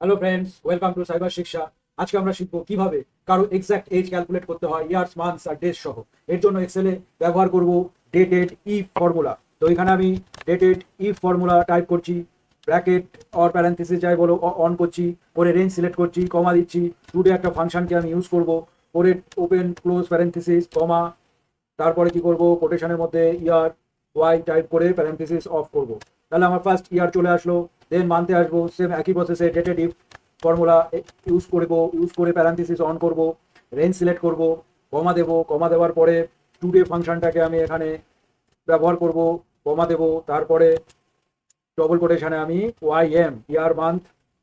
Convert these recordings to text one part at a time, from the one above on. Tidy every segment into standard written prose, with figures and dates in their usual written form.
Hello friends, welcome to cyber শিক্ষা। আজকে আমরা শিখবো কিভাবে কারো এক্সাক্ট এজ ক্যালকুলেট করতে হয়, ইয়ার্স, মান্থস আর ডেজ সহ। এর জন্য এক্সেলে ব্যবহার করব ডেটেড ইফ ফর্মুলা। তো এখানে আমি ডেটেড ইফ ফর্মুলা টাইপ করছি, ব্র্যাকেট অর প্যারেন্থেসিস যাই বলো অন করছি, করে রেঞ্জ সিলেক্ট করছি, কমা দিচ্ছি। টুডে একটা ফাংশনকে আমি ইউজ করব, করে ওপেন ক্লোজ প্যারেন্থেসিস কমা, তারপরে কি করব, কোটেশনের মধ্যে ইয়ার ওয়াই টাইপ করে প্যারেন্থেসিস অফ করব। তাহলে আমার ফার্স্ট ইয়ার চলে আসলো। দেন মান্থে আসবো, সেম একই প্রসেসে ডেটেড ইফ ফর্মুলা ইউজ করে প্যারেন্থেসিস অন করব, রেঞ্জ সিলেক্ট করব, কমা দেবো। কমা দেওয়ার পরে টুডে ফাংশনটাকে আমি এখানে ব্যবহার করব, কমা দেবো। তারপরে ডবল কোটেশনে আমি ওয়াই এম ইয়ার মান্থ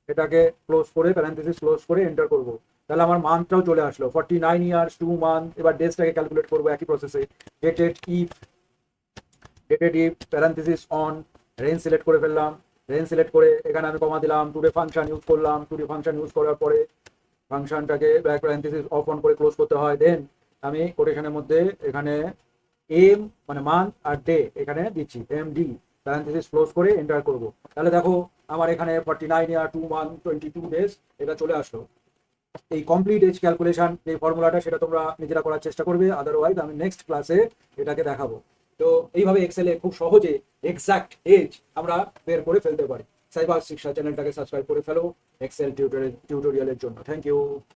এটাকে ক্লোজ করে প্যারেন্থেসিস ক্লোজ করে এন্টার করব। তাহলে আমার মান্থটাও চলে আসলো 49 ইয়ার্স 2 মান্থ। এবার ডেজটাকে ক্যালকুলেট করবো একই প্রসেসে, dated if parenthesis on, range select করে ফেললাম। রেঞ্জ সিলেক্ট করে এখানে আমি কমা দিলাম, টুডে ফাংশন ইউজ করলাম। টুডে ফাংশন ইউজ করার পরে ফাংশনটাকে প্যারেন্থেসিস অফ অন করে ক্লোজ করতে হয়। দেন আমি কোটেশনের মধ্যে এখানে এম মানে মান্থ আর ডে এখানে দিচ্ছি, এম ডি প্যারেন্থেসিস ক্লোজ করে এন্টার করব। তাহলে দেখো আমার এখানে 49 ইয়ার 2 মান্থ 22 ডেজ এটা চলে আসলো। এই কমপ্লিট এজ ক্যালকুলেশন যে ফর্মুলাটা সেটা তোমরা নিজেরা করার চেষ্টা করবে, আদারওয়াইজ আমি নেক্সট ক্লাসে এটাকে দেখাবো। তো এইভাবে এক্সেলে খুব সহজে এক্সাক্ট এজ আমরা বের করে ফেলতে পারি। সাইবার শিক্ষা চ্যানেলটাকে সাবস্ক্রাইব করে ফেলো এক্সেল টিউটোরিয়ালের জন্য। Thank you.